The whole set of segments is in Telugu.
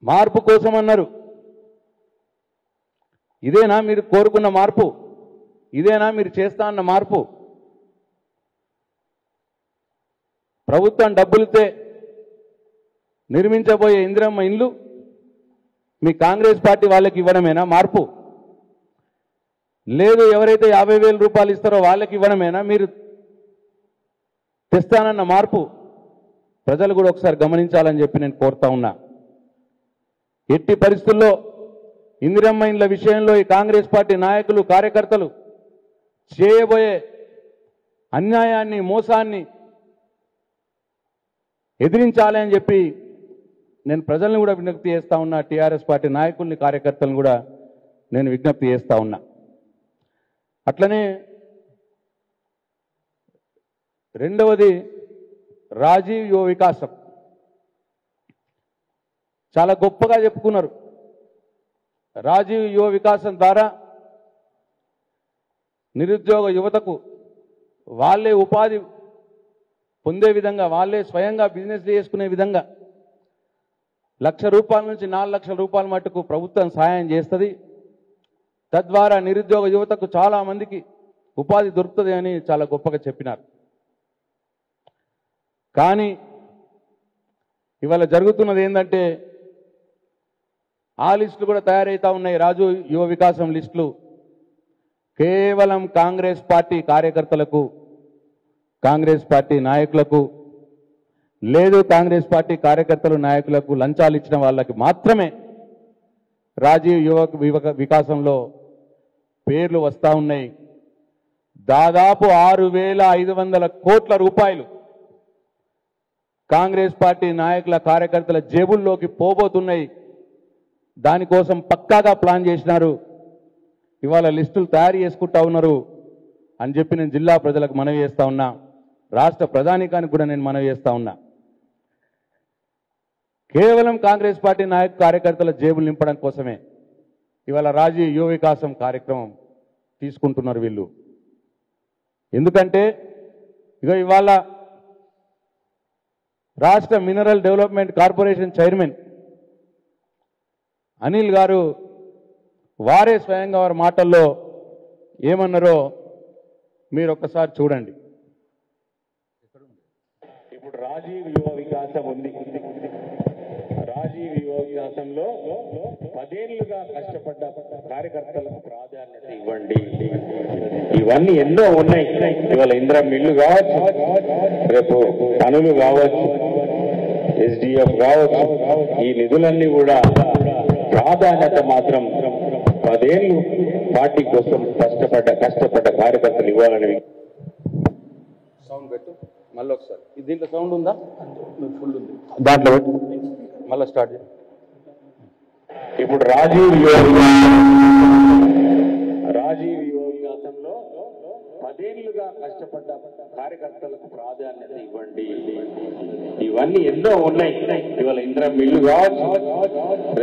మార్పు కోసం అన్నారు. ఇదేనా మీరు కోరుకున్న మార్పు? ఇదేనా మీరు చేస్తా అన్న మార్పు? ప్రభుత్వం డబ్బులతో నిర్మించబోయే ఇందిరమ్మ ఇండ్లు మీ కాంగ్రెస్ పార్టీ వాళ్ళకి ఇవ్వడమేనా మార్పు? లేదు ఎవరైతే 50,000 రూపాయలు ఇస్తారో వాళ్ళకి ఇవ్వడమేనా మీరు తెస్తానన్న మార్పు? ప్రజలు కూడా ఒకసారి గమనించాలని చెప్పి నేను కోరుతా ఉన్నా. ఎట్టి పరిస్థితుల్లో ఇందిరమ్మ ఇండ్ల విషయంలో ఈ కాంగ్రెస్ పార్టీ నాయకులు కార్యకర్తలు చేయబోయే అన్యాయాన్ని మోసాన్ని ఎదిరించాలి అని చెప్పి నేను ప్రజల్ని కూడా విజ్ఞప్తి చేస్తా ఉన్నా. టీఆర్ఎస్ పార్టీ నాయకుల్ని కార్యకర్తలను కూడా నేను విజ్ఞప్తి చేస్తా ఉన్నా. అట్లనే రెండవది రాజీవ్ యువ వికాసం. చాలా గొప్పగా చెప్పుకున్నారు. రాజీవ్ యువ వికాసం ద్వారా నిరుద్యోగ యువతకు వాళ్ళే ఉపాధి పొందే విధంగా, వాళ్ళే స్వయంగా బిజినెస్ చేసుకునే విధంగా ₹1,00,000 నుంచి 4 లక్షల రూపాయల మట్టుకు ప్రభుత్వం సహాయం చేస్తుంది. తద్వారా నిరుద్యోగ యువతకు చాలా మందికి ఉపాధి దొరుకుతుంది అని చాలా గొప్పగా చెప్పినారు. కానీ ఇవాళ జరుగుతున్నది ఏంటంటే ఆ లిస్టులు కూడా తయారైతా ఉన్నాయి. రాజు యువ వికాసం లిస్టులు కేవలం కాంగ్రెస్ పార్టీ కార్యకర్తలకు, కాంగ్రెస్ పార్టీ నాయకులకు, లేదు కాంగ్రెస్ పార్టీ కార్యకర్తలు నాయకులకు లంచాలు ఇచ్చిన వాళ్ళకి మాత్రమే రాజీవ్ యువ వికాసంలో పేర్లు వస్తూ ఉన్నాయి. దాదాపు 6,500 కోట్ల రూపాయలు కాంగ్రెస్ పార్టీ నాయకుల కార్యకర్తల జేబుల్లోకి పోబోతున్నాయి. దానికోసం పక్కాగా ప్లాన్ చేసినారు. ఇవాళ లిస్టులు తయారు చేసుకుంటా ఉన్నారు అని చెప్పి నేను జిల్లా ప్రజలకు మనవి చేస్తా ఉన్నా. రాష్ట్ర ప్రధానికానికి కూడా నేను మనవి చేస్తా ఉన్నా. కేవలం కాంగ్రెస్ పార్టీ నాయక కార్యకర్తల జేబులు నింపడం కోసమే ఇవాళ రాజీవ్ యువ వికాసం కార్యక్రమం తీసుకుంటున్నారు వీళ్ళు. ఎందుకంటే ఇవాళ రాష్ట్ర mineral development corporation chairman Anil గారు వారే స్వయంగా వారి మాటల్లో ఏమన్నారో మీరు ఒక్కసారి చూడండి. ఇప్పుడు రాజీవ్ యువ వికాసం ఉంది. రాజీవ్ యువ వికాసంలో 10 ఏళ్లుగా కష్టపడ్డ కార్యకర్తలకు ప్రాధాన్యత ఇవ్వండి. ఇవన్నీ ఎన్నో ఉన్నాయి. ఇవాళ ఇందిరమ్మ ఇల్లు కావచ్చు, రేపు పనులు కావచ్చు, SDF కావచ్చు, ఈ నిధులన్నీ కూడా ప్రాధాన్యత మాత్రం 10 ఏళ్ళు పార్టీ కోసం కష్టపడ్డ కార్యకర్తలు ఇవ్వాలని. సౌండ్ పెట్టు మళ్ళీ ఒకసారి. దీంట్లో సౌండ్ ఉందా? ఫుల్ ఉంది. దాంట్లో పెట్టు మళ్ళీ స్టార్ట్ చేయి. ఇప్పుడు రాజీవ్ యువ వికాసంలో 10 ఏళ్లుగా కష్టపడ్డ కార్యకర్తలకు ప్రాధాన్యత ఇవ్వండి. ఇవన్నీ ఎన్నో ఉన్నాయి. ఇవాళ ఇందిరమ్మ ఇల్లు కావచ్చు,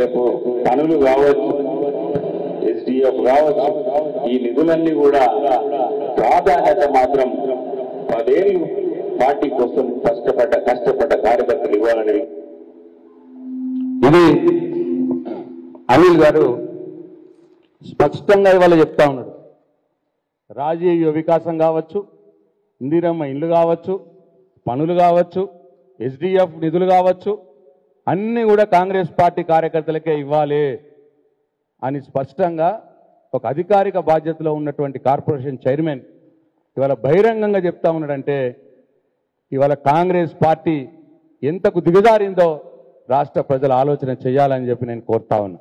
రేపు పనులు కావచ్చు, SDF కావచ్చు, ఈ నిధులన్నీ కూడా ప్రాధాన్యత మాత్రం 10 ఏళ్ళు పార్టీ కోసం కష్టపడ్డ కార్యకర్తలు ఇవ్వాలని. ఇది అనిల్ గారు స్పష్టంగా ఇవాళ చెప్తా ఉన్నాడు. రాజీవ్ యువ వికాసం కావచ్చు, ఇందిరమ్మ ఇల్లు కావచ్చు, పనులు కావచ్చు, SDF నిధులు కావచ్చు, అన్నీ కూడా కాంగ్రెస్ పార్టీ కార్యకర్తలకే ఇవ్వాలి అని స్పష్టంగా ఒక అధికారిక బాధ్యతలో ఉన్నటువంటి కార్పొరేషన్ చైర్మన్ ఇవాళ బహిరంగంగా చెప్తా ఉన్నాడంటే ఇవాళ కాంగ్రెస్ పార్టీ ఎంతకు దిగజారిందో రాష్ట్ర ప్రజలు ఆలోచన చేయాలని చెప్పి నేను కోరుతా ఉన్నా.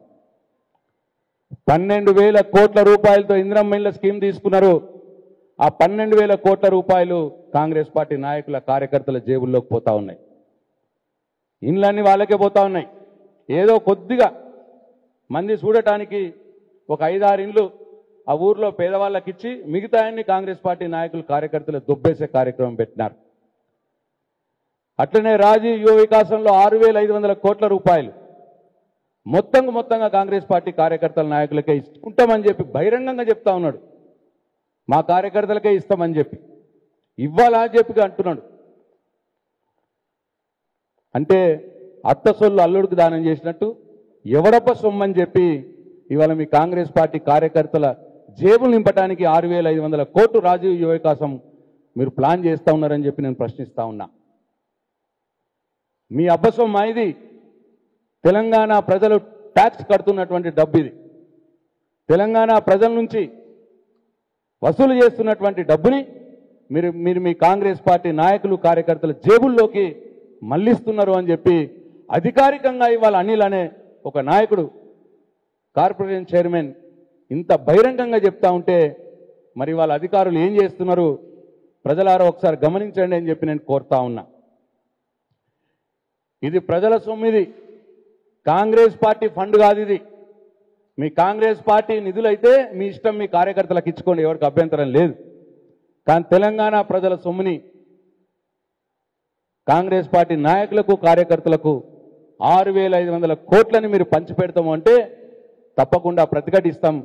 12,000 కోట్ల రూపాయలతో ఇందిరమ్మ ఇళ్ల స్కీమ్ తీసుకున్నారు. ఆ 12,000 కోట్ల రూపాయలు కాంగ్రెస్ పార్టీ నాయకుల కార్యకర్తల జేబుల్లోకి పోతా ఉన్నాయి. ఇండ్లన్నీ వాళ్ళకే పోతా ఉన్నాయి. ఏదో కొద్దిగా మంది చూడటానికి ఒక 5-6 ఇండ్లు ఆ ఊర్లో పేదవాళ్ళకి ఇచ్చి మిగతా అన్ని కాంగ్రెస్ పార్టీ నాయకులు కార్యకర్తలు దుబ్బేసే కార్యక్రమం పెట్టినారు. అట్లనే రాజీవ్ యువ వికాసంలో 6,500 కోట్ల రూపాయలు మొత్తంగా కాంగ్రెస్ పార్టీ కార్యకర్తల నాయకులకే ఇస్తుంటామని చెప్పి బహిరంగంగా చెప్తా ఉన్నాడు. మా కార్యకర్తలకే ఇస్తామని చెప్పి ఇవ్వాలా అని చెప్పి అంటున్నాడు. అంటే అత్త సొల్లు అల్లుడికి దానం చేసినట్టు ఎవడప్ప సొమ్మని చెప్పి ఇవాళ మీ కాంగ్రెస్ పార్టీ కార్యకర్తల జేబులు నింపడానికి 6,500 కోట్లు రాజీవ్ యువ వికాసం మీరు ప్లాన్ చేస్తూ ఉన్నారని చెప్పి నేను ప్రశ్నిస్తా ఉన్నా. మీ అబ్బ సొమ్ము ఇది. తెలంగాణ ప్రజలు ట్యాక్స్ కడుతున్నటువంటి డబ్బు ఇది. తెలంగాణ ప్రజల నుంచి వసూలు చేస్తున్నటువంటి డబ్బుని మీరు మీ కాంగ్రెస్ పార్టీ నాయకులు కార్యకర్తల జేబుల్లోకి మళ్లిస్తున్నారు అని చెప్పి అధికారికంగా ఇవాళ అనిల్ అనే ఒక నాయకుడు కార్పొరేషన్ చైర్మన్ ఇంత బహిరంగంగా చెప్తా ఉంటే మరి వాళ్ళ అధికారులు ఏం చేస్తున్నారు ప్రజలారా ఒకసారి గమనించండి అని చెప్పి నేను కోరుతా ఉన్నా. ఇది ప్రజల సొమ్మిది, కాంగ్రెస్ పార్టీ ఫండ్ కాదు ఇది. మీ కాంగ్రెస్ పార్టీ నిధులైతే మీ ఇష్టం, మీ కార్యకర్తలకు ఇచ్చుకోండి, ఎవరికి అభ్యంతరం లేదు. కానీ తెలంగాణ ప్రజల సొమ్ముని కాంగ్రెస్ పార్టీ నాయకులకు కార్యకర్తలకు 6,500 కోట్లని మీరు పంచిపెడతాము అంటే తప్పకుండా ప్రతిఘటిస్తాం.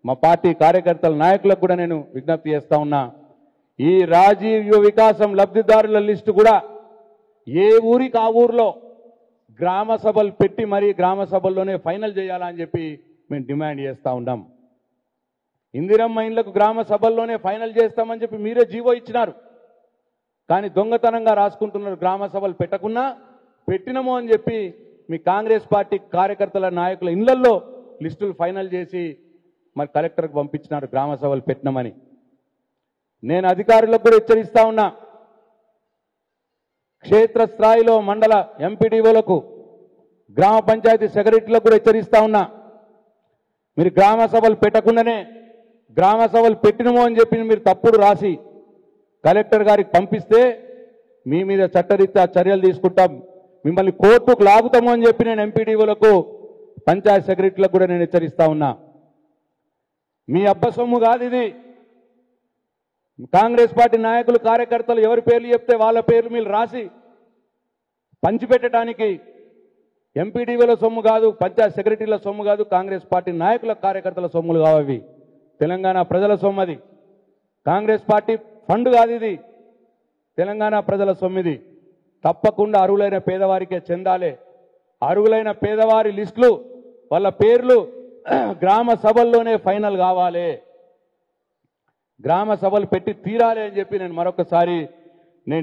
మా పార్టీ కార్యకర్తల నాయకులకు కూడా నేను విజ్ఞప్తి చేస్తా ఉన్నా, ఈ రాజీవ్ యువ వికాసం లబ్ధిదారుల లిస్టు కూడా ఏ ఊరికి ఆ ఊర్లో గ్రామ సభలు పెట్టి మరీ గ్రామ సభల్లోనే ఫైనల్ చేయాలని చెప్పి మేము డిమాండ్ చేస్తూ ఉన్నాం. ఇందిరమ్మ ఇండ్లకు గ్రామ సభల్లోనే ఫైనల్ చేస్తామని చెప్పి మీరే జీవో ఇచ్చినారు. కానీ దొంగతనంగా రాసుకుంటున్నారు, గ్రామ సభలు పెట్టకున్నా పెట్టినము అని చెప్పి మీ కాంగ్రెస్ పార్టీ కార్యకర్తల నాయకుల ఇళ్లల్లో లిస్టులు ఫైనల్ చేసి మరి కలెక్టర్కి పంపించినారు గ్రామ సభలు పెట్టినామని. నేను అధికారులకు కూడా హెచ్చరిస్తా ఉన్నా, క్షేత్రస్థాయిలో మండల ఎంపీడీఓలకు గ్రామ పంచాయతీ సెక్రటరీలకు కూడా హెచ్చరిస్తా ఉన్నా, మీరు గ్రామ సభలు పెట్టకుండానే గ్రామ సభలు పెట్టినమో అని చెప్పి మీరు తప్పుడు రాసి కలెక్టర్ గారికి పంపిస్తే మీ మీద చట్టరీత్యా చర్యలు తీసుకుంటాం, మిమ్మల్ని కోర్టుకు లాగుతాము అని చెప్పి నేను ఎంపీడీఓలకు పంచాయత్ సెక్రటరీలకు కూడా నేను హెచ్చరిస్తా ఉన్నా. మీ అబ్బ సొమ్ము కాదు ఇది. కాంగ్రెస్ పార్టీ నాయకులు కార్యకర్తలు ఎవరి పేర్లు చెప్తే వాళ్ళ పేర్లు మీరు రాసి పంచిపెట్టడానికి ఎంపీడీఓల సొమ్ము కాదు, పంచాయత్ సెక్రటరీల సొమ్ము కాదు, కాంగ్రెస్ పార్టీ నాయకుల కార్యకర్తల సొమ్ములు కావవి. తెలంగాణ ప్రజల సొమ్ము. కాంగ్రెస్ పార్టీ ఫండ్ కాదు ఇది, తెలంగాణ ప్రజల సొమ్మిది. తప్పకుండా అర్హులైన పేదవారికే చెందాలి. అర్హులైన పేదవారి లిస్టులు వాళ్ళ పేర్లు గ్రామ సభల్లోనే ఫైనల్ కావాలి, గ్రామ సభలు పెట్టి తీరాలి అని చెప్పి నేను మరొకసారి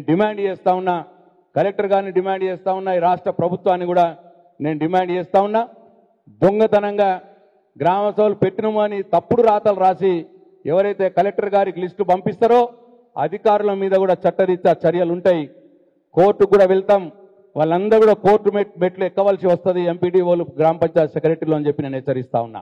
డిమాండ్ చేస్తా ఉన్నా. కలెక్టర్ గారిని డిమాండ్ చేస్తా ఉన్నా, ఈ రాష్ట్ర ప్రభుత్వాన్ని కూడా నేను డిమాండ్ చేస్తా ఉన్నా. దొంగతనంగా గ్రామ సభలు పెట్టినము అని తప్పుడు రాతలు రాసి ఎవరైతే కలెక్టర్ గారికి లిస్టు పంపిస్తారో అధికారుల మీద కూడా చట్టరీత్యా చర్యలు ఉంటాయి. కోర్టుకు కూడా వెళ్తాం, వాళ్ళందరూ కూడా కోర్టు మెట్లు ఎక్కవలసి వస్తుంది ఎంపీడీఓలు గ్రామ పంచాయత్ సెక్రటరీలు అని చెప్పి నేను హెచ్చరిస్తా ఉన్నా.